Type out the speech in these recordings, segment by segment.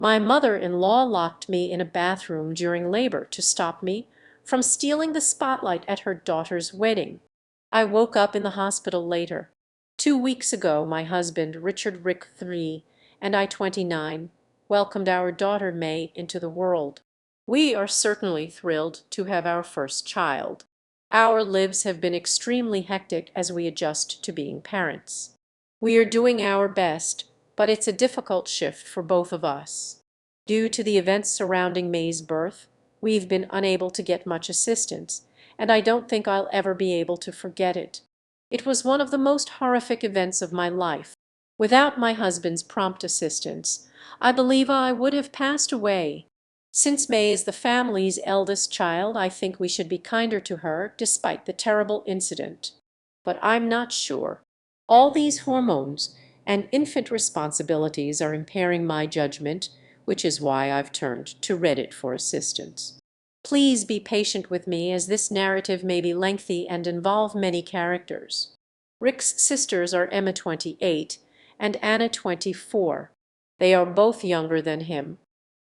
My mother-in-law locked me in a bathroom during labor to stop me from stealing the spotlight at her daughter's wedding. I woke up in the hospital later. 2 weeks ago my husband, Richard Rick III, and I, 29, welcomed our daughter May into the world. We are certainly thrilled to have our first child. Our lives have been extremely hectic as we adjust to being parents. We are doing our best, but it's a difficult shift for both of us. Due to the events surrounding May's birth, we've been unable to get much assistance, and I don't think I'll ever be able to forget it. It was one of the most horrific events of my life. Without my husband's prompt assistance, I believe I would have passed away. Since May is the family's eldest child, I think we should be kinder to her despite the terrible incident. But I'm not sure. All these hormones and infant responsibilities are impairing my judgment, which is why I've turned to Reddit for assistance. Please be patient with me as this narrative may be lengthy and involve many characters. Rick's sisters are Emma, 28, and Anna, 24. They are both younger than him.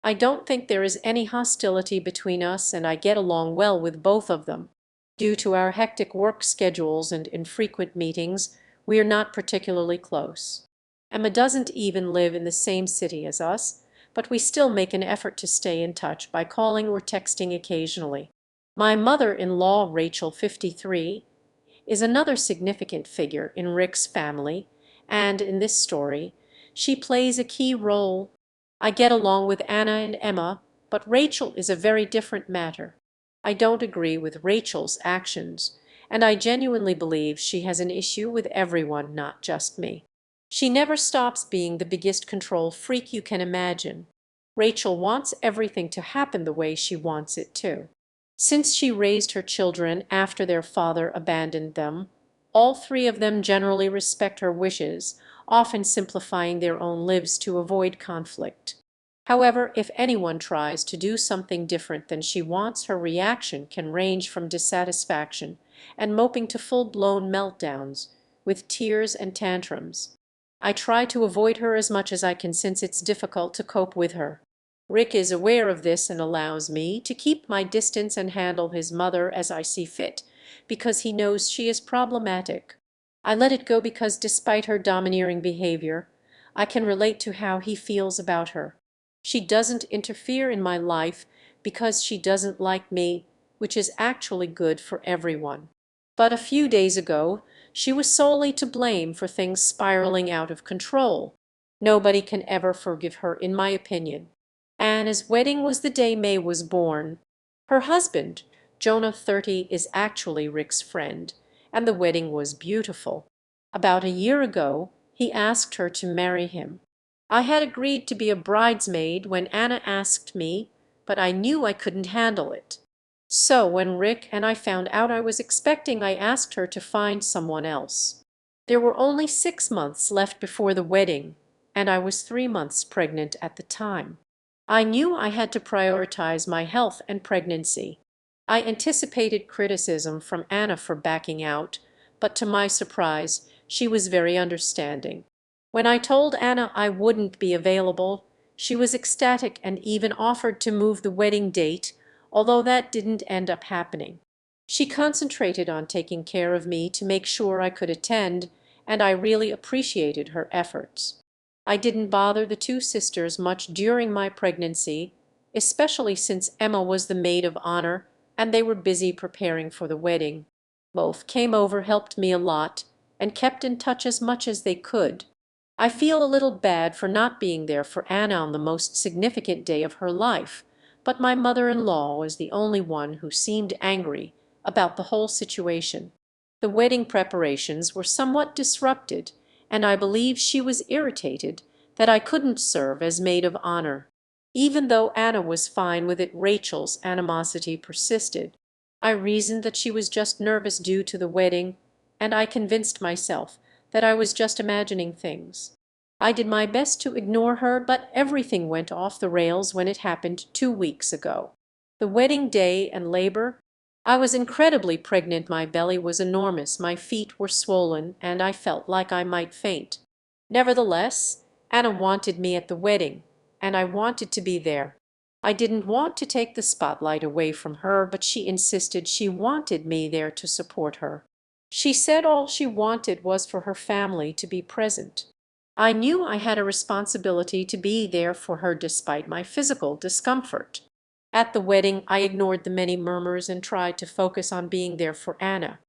I don't think there is any hostility between us, and I get along well with both of them. Due to our hectic work schedules and infrequent meetings, we are not particularly close. Emma doesn't even live in the same city as us, but we still make an effort to stay in touch by calling or texting occasionally. My mother-in-law, Rachel, 53, is another significant figure in Rick's family, and in this story, she plays a key role. I get along with Anna and Emma, but Rachel is a very different matter. I don't agree with Rachel's actions, and I genuinely believe she has an issue with everyone, not just me. She never stops being the biggest control freak you can imagine. Rachel wants everything to happen the way she wants it to. Since she raised her children after their father abandoned them, all three of them generally respect her wishes, often simplifying their own lives to avoid conflict. However, if anyone tries to do something different than she wants, her reaction can range from dissatisfaction and moping to full-blown meltdowns, with tears and tantrums. I try to avoid her as much as I can since it's difficult to cope with her. Rick is aware of this and allows me to keep my distance and handle his mother as I see fit, because he knows she is problematic. I let it go because despite her domineering behavior, I can relate to how he feels about her. She doesn't interfere in my life because she doesn't like me, which is actually good for everyone. But a few days ago, she was solely to blame for things spiraling out of control. Nobody can ever forgive her, in my opinion. Anna's wedding was the day May was born. Her husband, Jonah, 30, is actually Rick's friend, and the wedding was beautiful. About a year ago, he asked her to marry him. I had agreed to be a bridesmaid when Anna asked me, but I knew I couldn't handle it. So when Rick and I found out I was expecting, I asked her to find someone else. There were only 6 months left before the wedding, and I was 3 months pregnant at the time. I knew I had to prioritize my health and pregnancy. I anticipated criticism from Anna for backing out, but to my surprise, she was very understanding. When I told Anna I wouldn't be available, she was ecstatic and even offered to move the wedding date, although that didn't end up happening. She concentrated on taking care of me to make sure I could attend, and I really appreciated her efforts. I didn't bother the two sisters much during my pregnancy, especially since Emma was the maid of honor and they were busy preparing for the wedding. Both came over, helped me a lot, and kept in touch as much as they could. I feel a little bad for not being there for Anna on the most significant day of her life, but my mother-in-law was the only one who seemed angry about the whole situation. The wedding preparations were somewhat disrupted, and I believe she was irritated that I couldn't serve as maid of honor. Even though Anna was fine with it, Rachel's animosity persisted. I reasoned that she was just nervous due to the wedding, and I convinced myself that I was just imagining things. I did my best to ignore her, but everything went off the rails when it happened 2 weeks ago. The wedding day and labor. I was incredibly pregnant, my belly was enormous, my feet were swollen, and I felt like I might faint. Nevertheless, Anna wanted me at the wedding, and I wanted to be there. I didn't want to take the spotlight away from her, but she insisted she wanted me there to support her. She said all she wanted was for her family to be present. I knew I had a responsibility to be there for her despite my physical discomfort. At the wedding, I ignored the many murmurs and tried to focus on being there for Anna.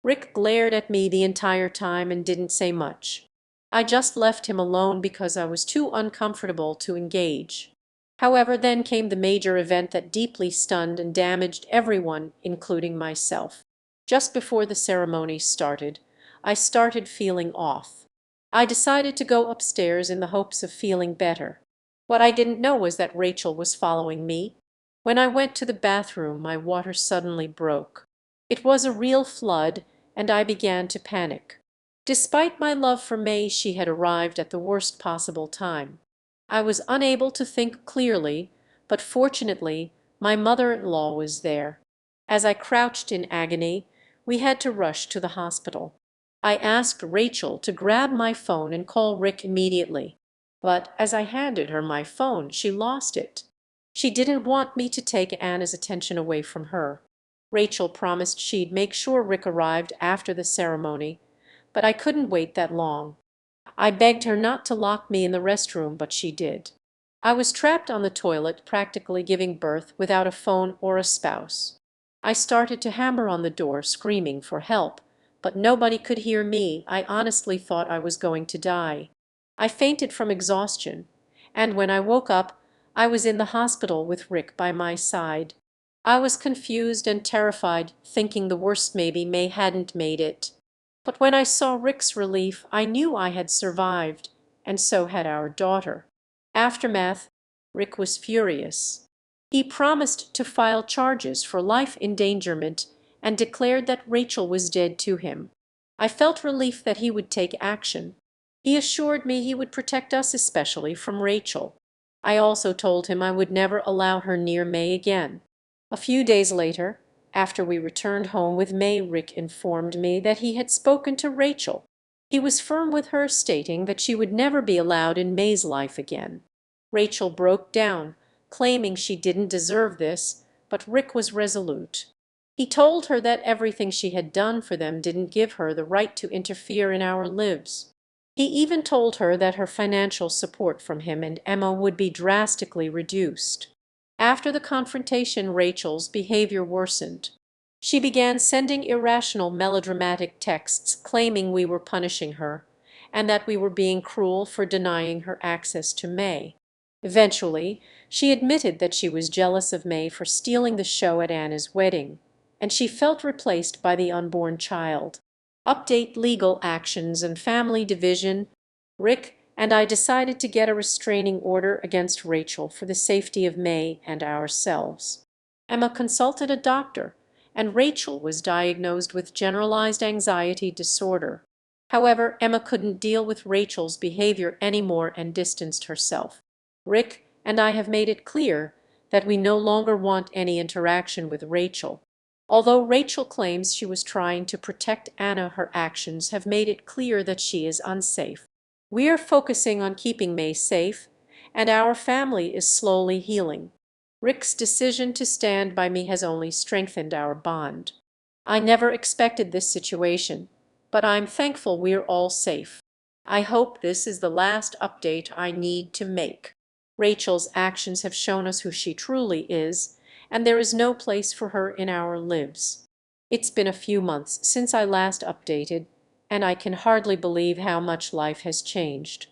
Rick glared at me the entire time and didn't say much. I just left him alone because I was too uncomfortable to engage. However, then came the major event that deeply stunned and damaged everyone, including myself. Just before the ceremony started, I started feeling off. I decided to go upstairs in the hopes of feeling better. What I didn't know was that Rachel was following me. When I went to the bathroom, my water suddenly broke. It was a real flood, and I began to panic. Despite my love for May, she had arrived at the worst possible time. I was unable to think clearly, but fortunately, my mother-in-law was there. As I crouched in agony, we had to rush to the hospital. I asked Rachel to grab my phone and call Rick immediately. But as I handed her my phone, she lost it. She didn't want me to take Anna's attention away from her. Rachel promised she'd make sure Rick arrived after the ceremony, but I couldn't wait that long. I begged her not to lock me in the restroom, but she did. I was trapped on the toilet, practically giving birth without a phone or a spouse. I started to hammer on the door, screaming for help, but nobody could hear me. I honestly thought I was going to die. I fainted from exhaustion, and when I woke up, I was in the hospital with Rick by my side. I was confused and terrified, thinking the worst, maybe May hadn't made it. But when I saw Rick's relief, I knew I had survived, and so had our daughter. Aftermath: Rick was furious. He promised to file charges for life endangerment and declared that Rachel was dead to him. I felt relief that he would take action. He assured me he would protect us, especially from Rachel. I also told him I would never allow her near May again. A few days later, after we returned home with May, Rick informed me that he had spoken to Rachel. He was firm with her, stating that she would never be allowed in May's life again. Rachel broke down, claiming she didn't deserve this, but Rick was resolute. He told her that everything she had done for them didn't give her the right to interfere in our lives. He even told her that her financial support from him and Emma would be drastically reduced. After the confrontation, Rachel's behavior worsened. She began sending irrational, melodramatic texts claiming we were punishing her and that we were being cruel for denying her access to May. Eventually, she admitted that she was jealous of May for stealing the show at Anna's wedding, and she felt replaced by the unborn child. Update: legal actions and family division. Rick and I decided to get a restraining order against Rachel for the safety of May and ourselves. Emma consulted a doctor, and Rachel was diagnosed with generalized anxiety disorder. However, Emma couldn't deal with Rachel's behavior anymore and distanced herself. Rick and I have made it clear that we no longer want any interaction with Rachel. Although Rachel claims she was trying to protect Anna, her actions have made it clear that she is unsafe. We are focusing on keeping May safe, and our family is slowly healing. Rick's decision to stand by me has only strengthened our bond. I never expected this situation, but I'm thankful we're all safe. I hope this is the last update I need to make. Rachel's actions have shown us who she truly is, and there is no place for her in our lives. It's been a few months since I last updated, and I can hardly believe how much life has changed.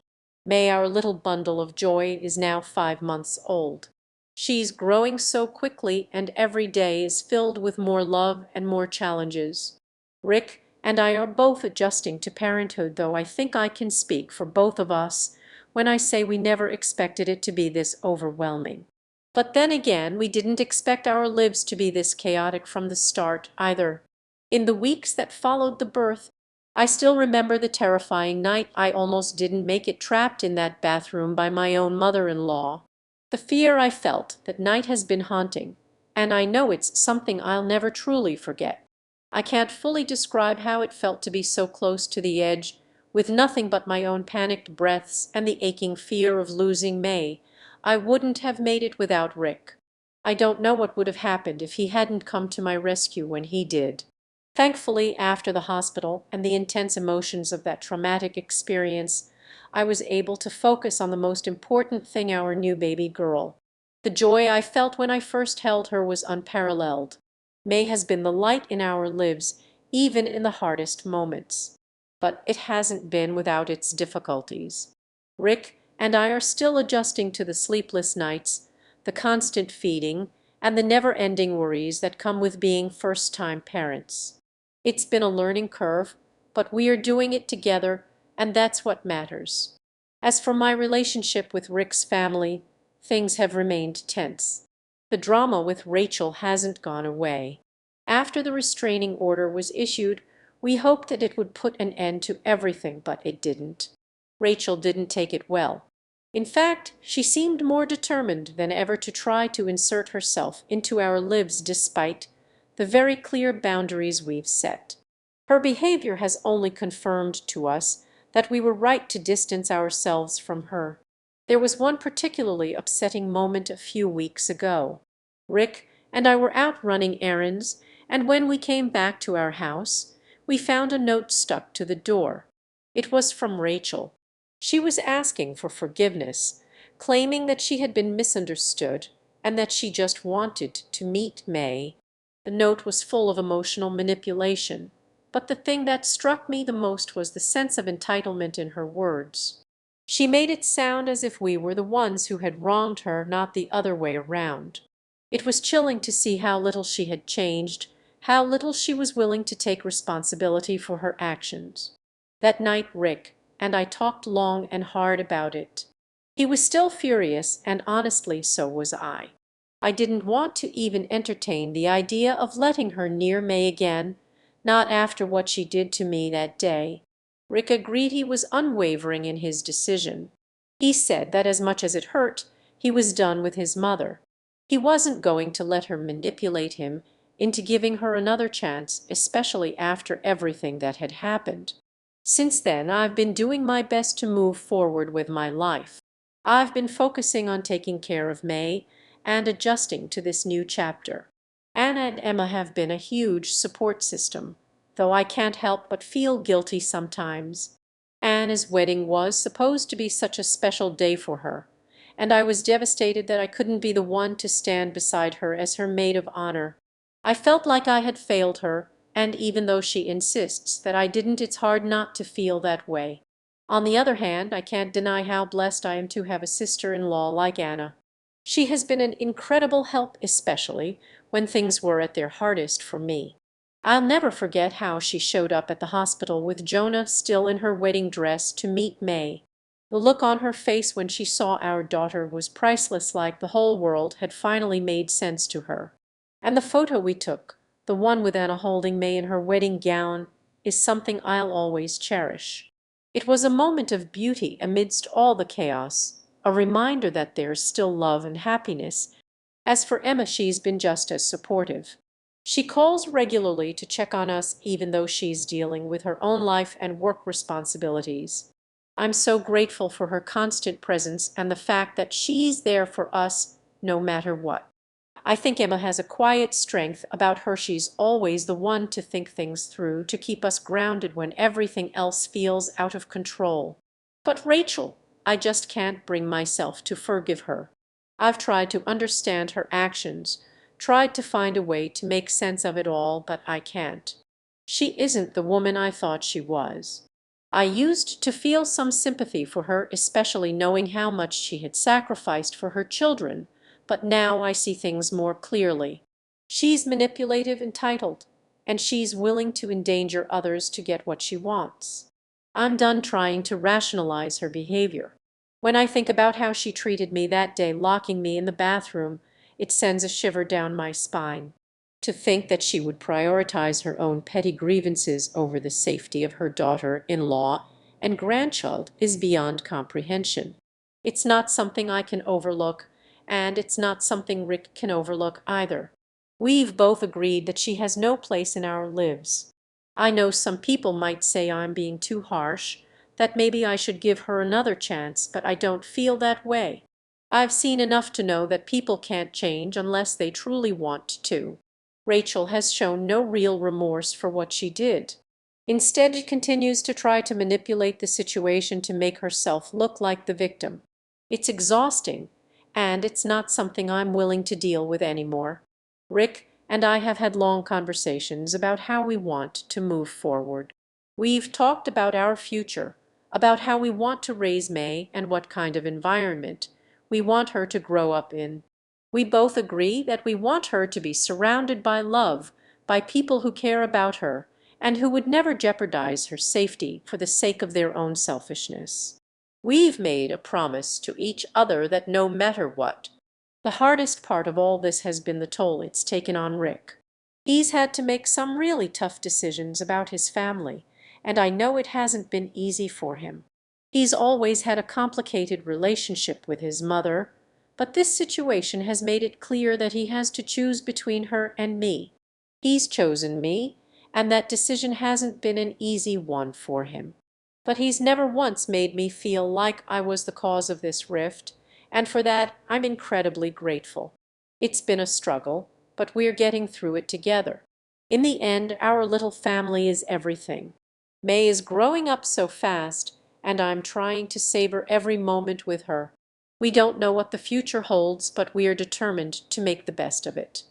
May, our little bundle of joy, is now 5 months old. She's growing so quickly, and every day is filled with more love and more challenges. Rick and I are both adjusting to parenthood, though I think I can speak for both of us when I say we never expected it to be this overwhelming. But then again, we didn't expect our lives to be this chaotic from the start either. In the weeks that followed the birth, I still remember the terrifying night I almost didn't make it, trapped in that bathroom by my own mother-in-law. The fear I felt that night has been haunting, and I know it's something I'll never truly forget. I can't fully describe how it felt to be so close to the edge, with nothing but my own panicked breaths and the aching fear of losing May, I wouldn't have made it without Rick. I don't know what would have happened if he hadn't come to my rescue when he did. Thankfully, after the hospital and the intense emotions of that traumatic experience, I was able to focus on the most important thing, our new baby girl. The joy I felt when I first held her was unparalleled. May has been the light in our lives, even in the hardest moments. But it hasn't been without its difficulties. Rick and I are still adjusting to the sleepless nights, the constant feeding, and the never-ending worries that come with being first-time parents. It's been a learning curve, but we are doing it together, and that's what matters. As for my relationship with Rick's family, things have remained tense. The drama with Rachel hasn't gone away. After the restraining order was issued, we hoped that it would put an end to everything, but it didn't. Rachel didn't take it well. In fact, she seemed more determined than ever to try to insert herself into our lives despite the very clear boundaries we've set. Her behavior has only confirmed to us that we were right to distance ourselves from her. There was one particularly upsetting moment a few weeks ago. Rick and I were out running errands, and when we came back to our house, we found a note stuck to the door. It was from Rachel. She was asking for forgiveness, claiming that she had been misunderstood and that she just wanted to meet May. The note was full of emotional manipulation, but the thing that struck me the most was the sense of entitlement in her words. She made it sound as if we were the ones who had wronged her, not the other way around. It was chilling to see how little she had changed, how little she was willing to take responsibility for her actions. That night Rick and I talked long and hard about it. He was still furious, and honestly so was I. I didn't want to even entertain the idea of letting her near May again, not after what she did to me that day. Rick agreed he was unwavering in his decision. He said that as much as it hurt, he was done with his mother. He wasn't going to let her manipulate him into giving her another chance, especially after everything that had happened. Since then, I've been doing my best to move forward with my life. I've been focusing on taking care of May and adjusting to this new chapter. Anna and Emma have been a huge support system, though I can't help but feel guilty sometimes. Anna's wedding was supposed to be such a special day for her, and I was devastated that I couldn't be the one to stand beside her as her maid of honor. I felt like I had failed her, and even though she insists that I didn't, it's hard not to feel that way. On the other hand, I can't deny how blessed I am to have a sister-in-law like Anna. She has been an incredible help, especially when things were at their hardest for me. I'll never forget how she showed up at the hospital with Jonah still in her wedding dress to meet May. The look on her face when she saw our daughter was priceless, like the whole world had finally made sense to her. And the photo we took, the one with Anna holding May in her wedding gown, is something I'll always cherish. It was a moment of beauty amidst all the chaos, a reminder that there's still love and happiness. As for Emma, she's been just as supportive. She calls regularly to check on us even though she's dealing with her own life and work responsibilities. I'm so grateful for her constant presence and the fact that she's there for us no matter what. I think Emma has a quiet strength about her. She's always the one to think things through, to keep us grounded when everything else feels out of control. But Rachel, I just can't bring myself to forgive her. I've tried to understand her actions, tried to find a way to make sense of it all, but I can't. She isn't the woman I thought she was. I used to feel some sympathy for her, especially knowing how much she had sacrificed for her children, but now I see things more clearly. She's manipulative, entitled, and she's willing to endanger others to get what she wants. I'm done trying to rationalize her behavior. When I think about how she treated me that day, locking me in the bathroom, it sends a shiver down my spine. To think that she would prioritize her own petty grievances over the safety of her daughter-in-law and grandchild is beyond comprehension. It's not something I can overlook, and it's not something Rick can overlook either. We've both agreed that she has no place in our lives. I know some people might say I'm being too harsh, that maybe I should give her another chance, but I don't feel that way. I've seen enough to know that people can't change unless they truly want to. Rachel has shown no real remorse for what she did. Instead, she continues to try to manipulate the situation to make herself look like the victim. It's exhausting, and it's not something I'm willing to deal with anymore. Rick and I have had long conversations about how we want to move forward. We've talked about our future, about how we want to raise May and what kind of environment we want her to grow up in. We both agree that we want her to be surrounded by love, by people who care about her, and who would never jeopardize her safety for the sake of their own selfishness. We've made a promise to each other that no matter what, the hardest part of all this has been the toll it's taken on Rick. He's had to make some really tough decisions about his family, and I know it hasn't been easy for him. He's always had a complicated relationship with his mother, but this situation has made it clear that he has to choose between her and me. He's chosen me, and that decision hasn't been an easy one for him. But he's never once made me feel like I was the cause of this rift, and for that I'm incredibly grateful. It's been a struggle, but we're getting through it together. In the end, our little family is everything. May is growing up so fast, and I'm trying to savor every moment with her. We don't know what the future holds, but we are determined to make the best of it.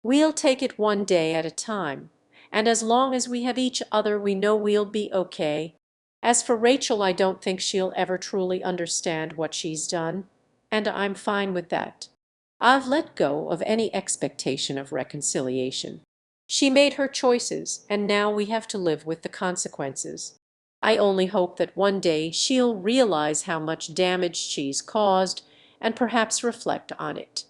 We'll take it one day at a time, and as long as we have each other, we know we'll be okay. As for Rachel, I don't think she'll ever truly understand what she's done, and I'm fine with that. I've let go of any expectation of reconciliation. She made her choices, and now we have to live with the consequences. I only hope that one day she'll realize how much damage she's caused and perhaps reflect on it.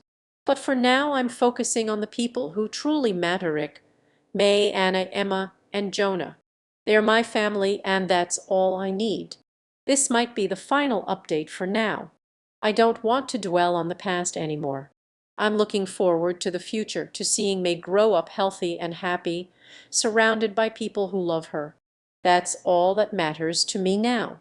But for now, I'm focusing on the people who truly matter, Rick. May, Anna, Emma, and Jonah. They're my family, and that's all I need. This might be the final update for now. I don't want to dwell on the past anymore. I'm looking forward to the future, to seeing May grow up healthy and happy, surrounded by people who love her. That's all that matters to me now.